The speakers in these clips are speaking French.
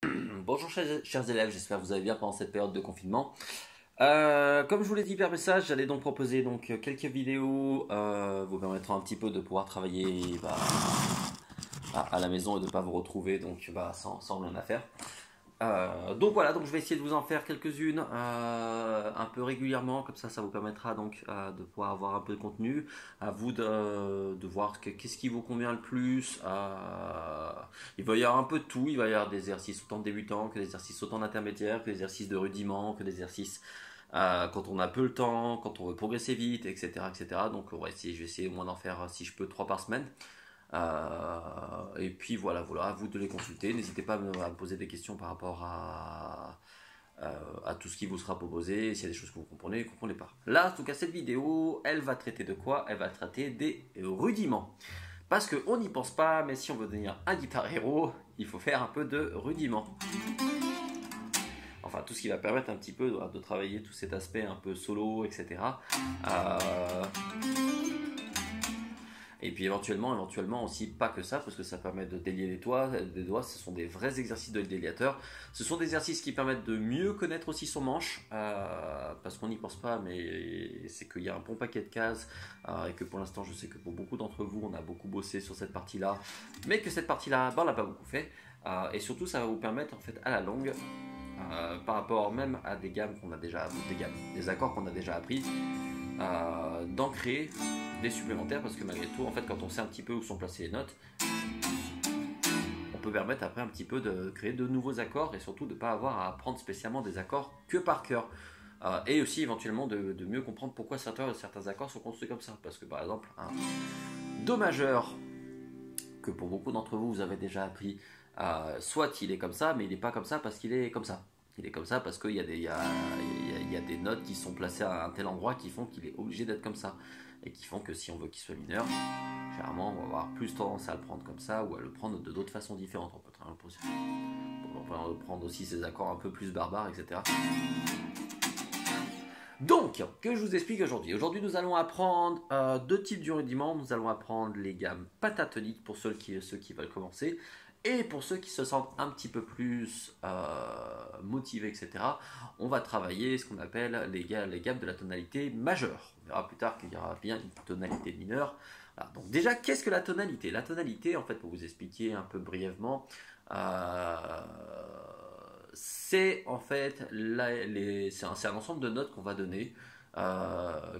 Bonjour chers élèves, j'espère que vous allez bien pendant cette période de confinement. Comme je vous l'ai dit par message, j'allais donc proposer quelques vidéos vous permettront un petit peu de pouvoir travailler à la maison et de ne pas vous retrouver sans rien à faire. Donc voilà, donc je vais essayer de vous en faire quelques-unes un peu régulièrement, comme ça vous permettra de pouvoir avoir un peu de contenu. À vous de voir qu'est-ce qui vous convient le plus. Il va y avoir un peu de tout, il va y avoir des exercices autant débutants que des exercices autant intermédiaires, que des exercices de rudiment, que des exercices quand on a peu le temps, quand on veut progresser vite, etc. etc. Donc je vais essayer au moins d'en faire si je peux 3 par semaine. Et puis voilà, à vous de les consulter. N'hésitez pas à me poser des questions par rapport à tout ce qui vous sera proposé. S'il y a des choses que vous comprenez pas. Là, en tout cas, cette vidéo, elle va traiter de quoi? Elle va traiter des rudiments. Parce qu'on n'y pense pas, mais si on veut devenir un guitar héros, il faut faire un peu de rudiments. Enfin, tout ce qui va permettre un petit peu de travailler tout cet aspect un peu solo, etc. Et puis éventuellement aussi pas que ça, parce que ça permet de délier des doigts, ce sont des vrais exercices de déliateur. Ce sont des exercices qui permettent de mieux connaître aussi son manche, parce qu'on n'y pense pas, mais c'est qu'il y a un bon paquet de cases, et que pour l'instant je sais que pour beaucoup d'entre vous, on a beaucoup bossé sur cette partie-là, mais que cette partie-là, on l'a pas beaucoup fait. Et surtout ça va vous permettre en fait à la longue, par rapport même à des gammes qu'on a déjà, des accords qu'on a déjà appris, d'en créer des supplémentaires, parce que malgré tout, en fait, quand on sait un petit peu où sont placées les notes, on peut permettre après un petit peu de créer de nouveaux accords et surtout de ne pas avoir à apprendre spécialement des accords que par cœur. Et aussi éventuellement de mieux comprendre pourquoi certains accords sont construits comme ça. Parce que par exemple, un Do majeur, que pour beaucoup d'entre vous, vous avez déjà appris, soit il est comme ça, mais il n'est pas comme ça parce qu'il est comme ça. Il est comme ça parce qu'il y a des notes qui sont placées à un tel endroit qui font qu'il est obligé d'être comme ça. Et qui font que si on veut qu'il soit mineur, généralement on va avoir plus tendance à le prendre comme ça ou à le prendre de d'autres façons différentes. On peut prendre aussi ces accords un peu plus barbares, etc. Donc, que je vous explique aujourd'hui. Aujourd'hui, nous allons apprendre deux types de rudiments. Nous allons apprendre les gammes pentatoniques pour ceux qui veulent commencer. Et pour ceux qui se sentent un petit peu plus motivés, etc., on va travailler ce qu'on appelle les gammes de la tonalité majeure. On verra plus tard qu'il y aura bien une tonalité mineure. Voilà. Donc déjà, qu'est-ce que la tonalité? La tonalité, en fait, pour vous expliquer un peu brièvement, c'est en fait c'est un ensemble de notes qu'on va donner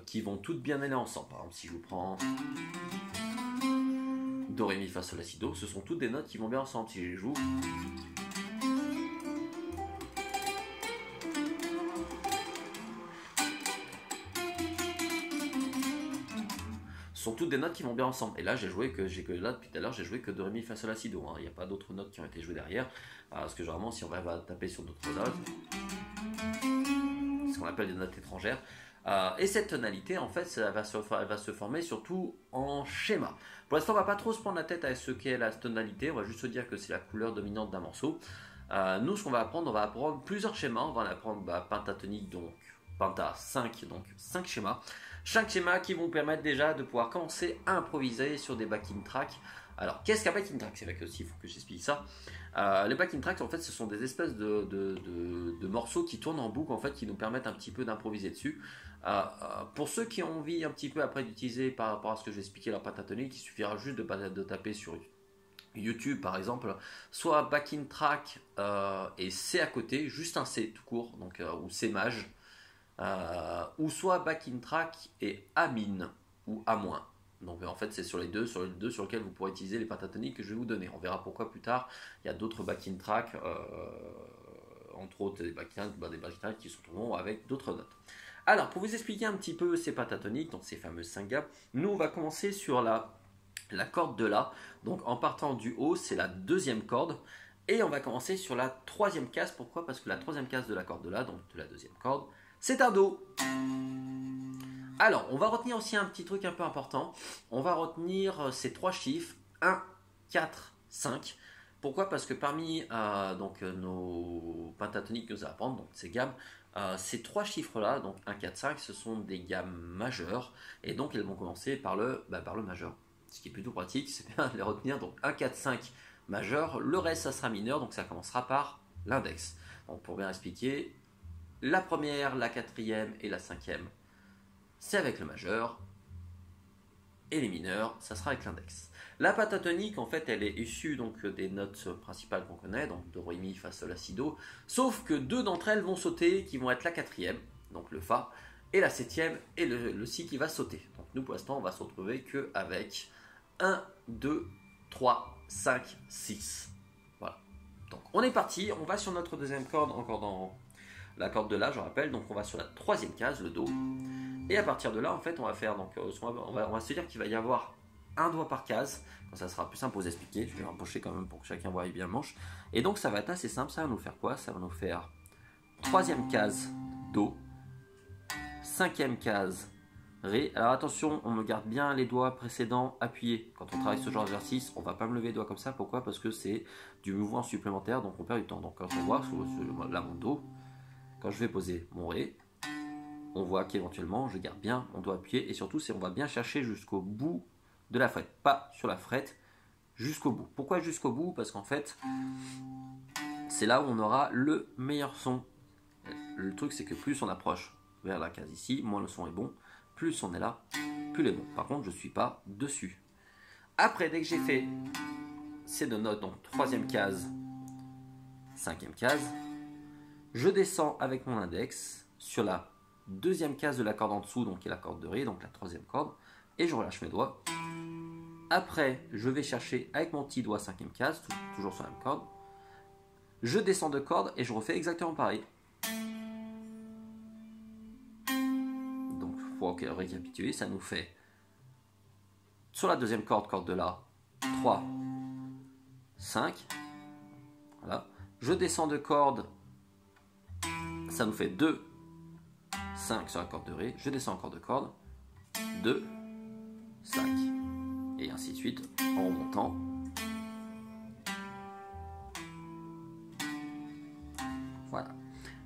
qui vont toutes bien aller ensemble. Par exemple, si je vous prends Do, Ré, Mi, Fa, Sol, La, Si, Do, ce sont toutes des notes qui vont bien ensemble. Si je les joue, ce sont toutes des notes qui vont bien ensemble. Et là, depuis tout à l'heure, j'ai joué que Do, Ré, Mi, Fa, Sol, La, Si, Do. Il n'y a pas d'autres notes qui ont été jouées derrière. Parce que généralement, si on va taper sur d'autres notes, ce qu'on appelle des notes étrangères, et cette tonalité, en fait, elle va se former surtout en schéma. Pour l'instant, on va pas trop se prendre la tête avec ce qu'est la tonalité. On va juste se dire que c'est la couleur dominante d'un morceau. Nous, ce qu'on va apprendre, on va apprendre plusieurs schémas. On va apprendre pentatonique, donc penta 5, donc 5 schémas. 5 schémas qui vont permettre déjà de pouvoir commencer à improviser sur des backing tracks. Alors, qu'est-ce qu'un backing track? C'est vrai que aussi, il faut que j'explique ça. Les backing tracks, en fait, ce sont des espèces de morceaux qui tournent en boucle, en fait, qui nous permettent un petit peu d'improviser dessus. Pour ceux qui ont envie un petit peu après d'utiliser par rapport à ce que je vais expliquer leur pentatonique, il suffira juste de taper sur YouTube par exemple, soit backing track et C à côté, juste un C tout court, donc, ou C maj, ou soit backing track et A min ou A moins. Donc en fait c'est sur les deux sur lesquels vous pourrez utiliser les pentatoniques que je vais vous donner. On verra pourquoi plus tard. Il y a d'autres backing tracks, entre autres des backing tracks qui sont tournants avec d'autres notes. Alors pour vous expliquer un petit peu ces pentatoniques, donc ces fameuses 5 gammes, nous on va commencer sur la corde de La. Donc en partant du haut, c'est la deuxième corde. Et on va commencer sur la troisième case. Pourquoi? Parce que la troisième case de la corde de La, donc de la deuxième corde, c'est un Do. Alors, on va retenir aussi un petit truc un peu important. On va retenir ces trois chiffres, 1, 4, 5. Pourquoi? Parce que parmi nos pentatoniques que nous allons apprendre, donc ces gammes, ces trois chiffres-là, donc 1, 4, 5, ce sont des gammes majeures. Et donc, elles vont commencer par le majeur. Ce qui est plutôt pratique, c'est bien de les retenir. Donc 1, 4, 5 majeur. Le reste, ça sera mineur. Donc ça commencera par l'index. Donc pour bien expliquer, la première, la quatrième et la cinquième, c'est avec le majeur, et les mineurs, ça sera avec l'index. La pentatonique, en fait, elle est issue donc des notes principales qu'on connaît, donc do, ré, mi, fa, sol, la, si, do, sauf que deux d'entre elles vont sauter, qui vont être la quatrième, donc le fa, et la septième, et le si qui va sauter. Donc nous, pour l'instant, on va se retrouver qu'avec 1, 2, 3, 5, 6. Voilà. Donc on est parti, on va sur notre deuxième corde, encore dans la corde de la, je rappelle, donc on va sur la troisième case, le do. Et à partir de là, en fait, on va faire, donc, on va se dire qu'il va y avoir un doigt par case. Donc, ça sera plus simple pour vous expliquer. Je vais rapprocher quand même pour que chacun voie bien le manche. Et donc, ça va être assez simple. Ça va nous faire quoi? Ça va nous faire troisième case do, cinquième case ré. Alors attention, on me garde bien les doigts précédents appuyés. Quand on travaille ce genre d'exercice, on ne va pas me lever les doigts comme ça. Pourquoi? Parce que c'est du mouvement supplémentaire, donc on perd du temps. Donc quand on voit là mon do, quand je vais poser mon ré, on voit qu'éventuellement, je garde bien, on doit appuyer, et surtout, on va bien chercher jusqu'au bout de la frette, pas sur la frette, jusqu'au bout. Pourquoi jusqu'au bout? Parce qu'en fait, c'est là où on aura le meilleur son. Le truc, c'est que plus on approche vers la case ici, moins le son est bon, plus on est là, plus il est bon. Par contre, je ne suis pas dessus. Après, dès que j'ai fait ces deux notes, donc troisième case, cinquième case, je descends avec mon index sur la deuxième case de la corde en dessous, donc qui est la corde de ré, donc la troisième corde, et je relâche mes doigts. Après, je vais chercher avec mon petit doigt cinquième case, toujours sur la même corde. Je descends de corde et je refais exactement pareil. Donc, pour récapituler, ça nous fait sur la deuxième corde, corde de la, 3, 5. Voilà. Je descends de corde, ça nous fait 2, 5 sur la corde de ré, je descends encore de corde, 2, 5, et ainsi de suite en remontant. Voilà.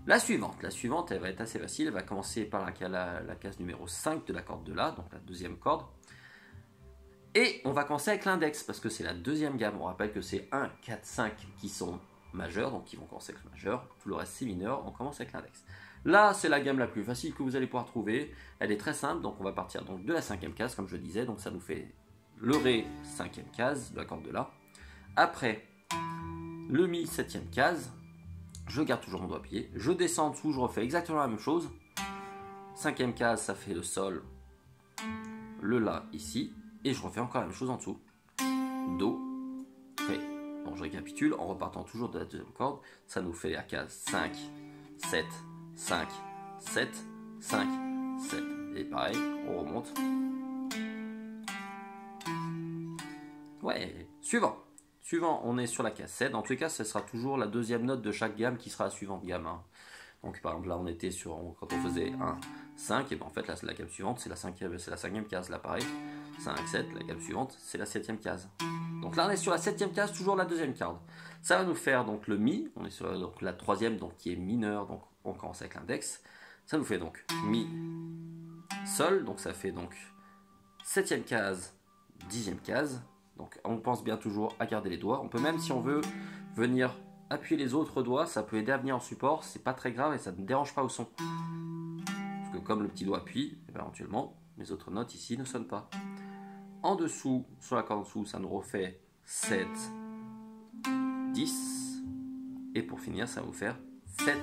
La suivante, elle va être assez facile, elle va commencer par la case numéro 5 de la corde de la, donc la deuxième corde. Et on va commencer avec l'index, parce que c'est la deuxième gamme. On rappelle que c'est 1, 4, 5 qui sont majeurs, donc qui vont commencer avec le majeur, tout le reste c'est mineur, on commence avec l'index. Là, c'est la gamme la plus facile que vous allez pouvoir trouver. Elle est très simple, donc on va partir donc de la cinquième case, comme je disais. Donc ça nous fait le ré, cinquième case de la corde de la. Après, le mi, septième case. Je garde toujours mon doigt appuyé. Je descends en dessous, je refais exactement la même chose. Cinquième case, ça fait le sol, le la ici. Et je refais encore la même chose en dessous. Do, ré. Bon, je récapitule en repartant toujours de la deuxième corde. Ça nous fait la case 5, 7, 5, 7, 5, 7. Et pareil, on remonte. Ouais, suivant. Suivant, on est sur la case 7. Dans tous les cas, ce sera toujours la deuxième note de chaque gamme qui sera la suivante gamme. Hein. Donc par exemple, là, on était sur, quand on faisait 1, 5, et bien en fait, là, la gamme suivante, c'est la cinquième case. Là, pareil, 5, 7, la gamme suivante, c'est la septième case. Donc là, on est sur la septième case, toujours la deuxième corde. Ça va nous faire donc le mi, on est sur donc, la troisième, donc qui est mineur, donc on commence avec l'index. Ça nous fait donc mi, sol, donc ça fait donc septième case, dixième case. Donc on pense bien toujours à garder les doigts. On peut même, si on veut, venir appuyer les autres doigts. Ça peut aider à venir en support. C'est pas très grave et ça ne dérange pas au son. Parce que comme le petit doigt appuie, éventuellement, les autres notes ici ne sonnent pas. En dessous, sur la corde en dessous, ça nous refait 7, 10. Et pour finir, ça va vous faire 7,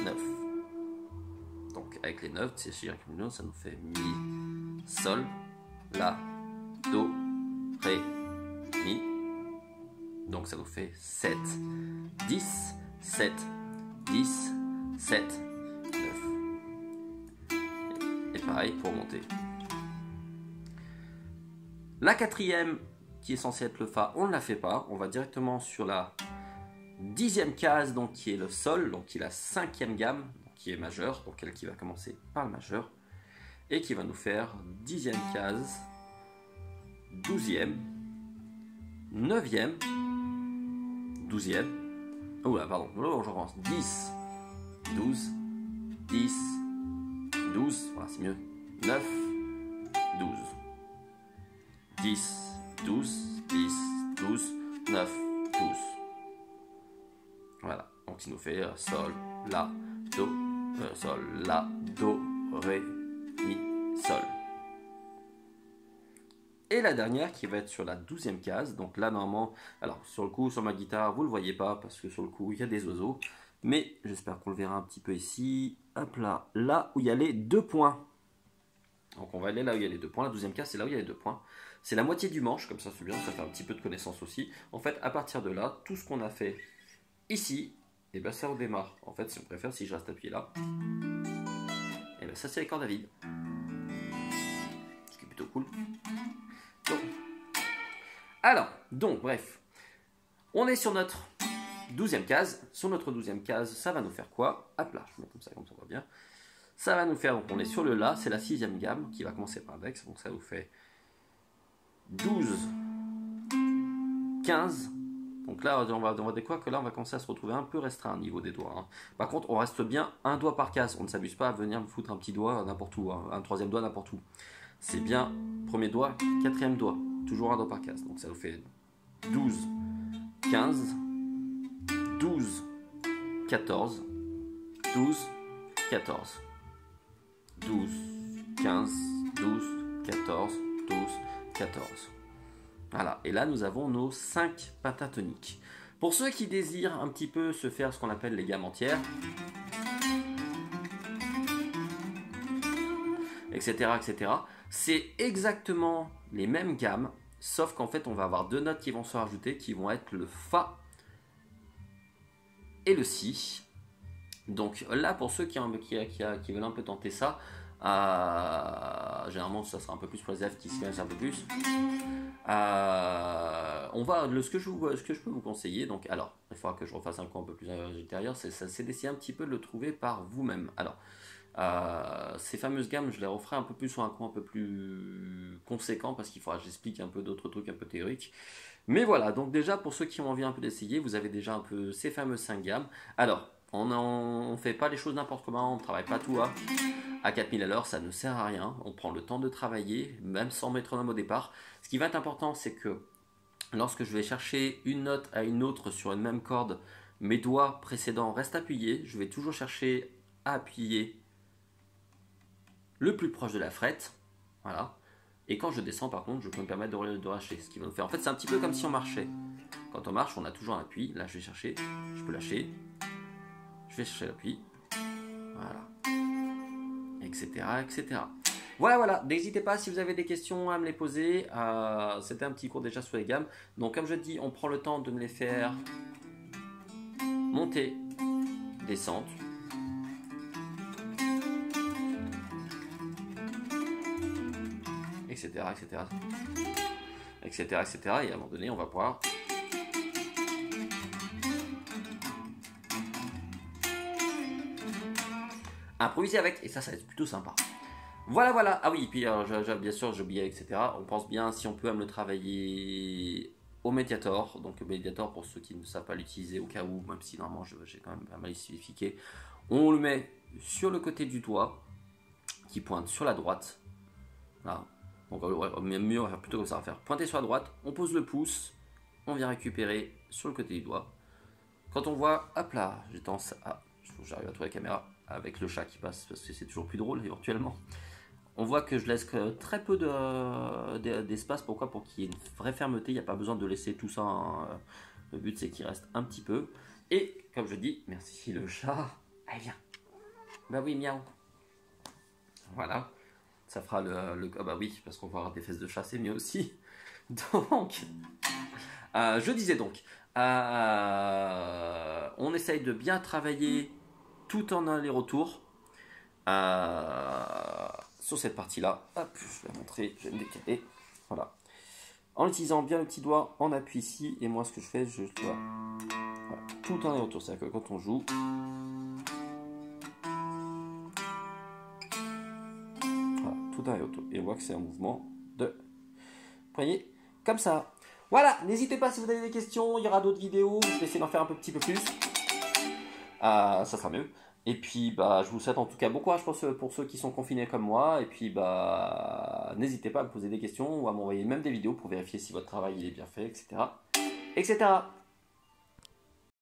9. Donc avec les 9, c'est ça nous fait mi, sol, la, do, ré, mi. Donc ça nous fait 7, 10, 7, 10, 7, 9. Et pareil pour monter. La quatrième, qui est censée être le fa, on ne la fait pas. On va directement sur la dixième case, donc qui est le sol, donc qui est la cinquième gamme, donc qui est majeure, donc elle qui va commencer par le majeur, et qui va nous faire dixième case, douzième, neuvième, douzième, oh là, pardon, je recommence, 10, 12, 10, 12, voilà, c'est mieux, 9, 12, 10, 12, 10, 12, 9, 12. Voilà, Donc il nous fait Sol, La, Do, Sol, La, Do, Ré, Mi, Sol. Et la dernière qui va être sur la 12e case. Donc là, normalement, alors sur le coup, sur ma guitare, vous ne le voyez pas parce que sur le coup, il y a des oiseaux. Mais j'espère qu'on le verra un petit peu ici. Hop là, là où il y a les 2 points. Donc on va aller là où il y a les 2 points. La 12e case, c'est là où il y a les 2 points. C'est la moitié du manche, comme ça c'est bien, ça fait un petit peu de connaissance aussi. En fait, à partir de là, tout ce qu'on a fait ici, et ben ça redémarre. En fait, si on préfère, si je reste appuyé là, et ben ça c'est les cordes à vide. Ce qui est plutôt cool. Alors, donc, bref, on est sur notre 12e case. Sur notre 12e case, ça va nous faire quoi? Hop là, je mets comme ça on voit bien. Ça va nous faire, donc on est sur le La, c'est la 6e gamme qui va commencer par index. Donc ça vous fait 12, 15. Donc là, on va dire quoi que là, on va commencer à se retrouver un peu restreint au niveau des doigts. Hein. Par contre, on reste bien un doigt par case. On ne s'amuse pas à venir me foutre un petit doigt n'importe où, hein, un 3e doigt n'importe où. C'est bien premier doigt, 4e doigt. Toujours un doigt par case. Donc ça vous fait 12, 15, 12, 14, 12, 14, 12, 15, 12, 14, 12, 14. Voilà, et là nous avons nos 5 pentatoniques. Pour ceux qui désirent un petit peu se faire ce qu'on appelle les gammes entières, etc., etc., c'est exactement les mêmes gammes, sauf qu'en fait on va avoir 2 notes qui vont se rajouter, qui vont être le Fa et le Si. Donc là, pour ceux qui veulent un peu tenter ça, généralement ça sera un peu plus pour les élèves qui se connaissent un peu plus. Ce que je peux vous conseiller, donc alors, il faudra que je refasse un coup un peu plus ultérieur, c'est d'essayer un petit peu de le trouver par vous-même. Alors, ces fameuses gammes, je les referai un peu plus sur un coup un peu plus conséquent parce qu'il faudra que j'explique un peu d'autres trucs un peu théoriques. Mais voilà, donc déjà pour ceux qui ont envie un peu d'essayer, vous avez déjà un peu ces fameuses 5 gammes. Alors, on ne fait pas les choses n'importe comment, on ne travaille pas tout à 4000 à l'heure, ça ne sert à rien. On prend le temps de travailler, même sans métronome au départ. Ce qui va être important, c'est que lorsque je vais chercher une note à une autre sur une même corde, mes doigts précédents restent appuyés. Je vais toujours chercher à appuyer le plus proche de la frette. Voilà. Et quand je descends, par contre, je peux me permettre de lâcher. Ce qui va nous faire. En fait, c'est un petit peu comme si on marchait. Quand on marche, on a toujours un appui. Là, je vais chercher. Je peux lâcher. Je vais chercher l'appui. Voilà. Etc. etc. Voilà. N'hésitez pas si vous avez des questions à me les poser. C'était un petit cours déjà sur les gammes. Donc, comme je dis, on prend le temps de me les faire monter, descendre. Etc. Et à un moment donné, on va pouvoir improviser avec. Et ça va être plutôt sympa. Voilà. Ah oui, puis bien sûr, j'oubliais, etc. On pense bien si on peut me le travailler au Mediator. Donc, le Mediator, pour ceux qui ne savent pas l'utiliser, au cas où, même si normalement j'ai quand même pas mal spécifié, on le met sur le côté du doigt qui pointe sur la droite. Là. Donc mieux on va faire plutôt comme ça, on va faire pointer sur la droite, on pose le pouce, on vient récupérer sur le côté du doigt. Quand on voit, hop là, j'ai tendance à, j'arrive à trouver la caméra avec le chat qui passe parce que c'est toujours plus drôle éventuellement. On voit que je laisse très peu d'espace, pourquoi? Pour qu'il y ait une vraie fermeté, il n'y a pas besoin de laisser tout ça, hein. Le but c'est qu'il reste un petit peu. Et comme je dis, merci le chat, allez viens, bah oui miaou, voilà. Ça fera ah bah oui, parce qu'on va avoir des fesses de chat, c'est mieux aussi. Donc, je disais donc, on essaye de bien travailler tout en aller-retour sur cette partie-là. Hop, je vais montrer, je vais me décaler. Voilà. En utilisant bien le petit doigt, on appuie ici. Et moi, ce que je fais, je dois voilà, tout en aller-retour. C'est-à-dire que quand on joue, tout un et auto. Et on voit que c'est un mouvement de poignet comme ça. Voilà, n'hésitez pas si vous avez des questions, il y aura d'autres vidéos, je vais essayer d'en faire un petit peu plus. Ça sera mieux. Et puis bah je vous souhaite en tout cas bon courage pour ceux qui sont confinés comme moi. Et puis bah n'hésitez pas à me poser des questions ou à m'envoyer même des vidéos pour vérifier si votre travail il est bien fait, etc. etc.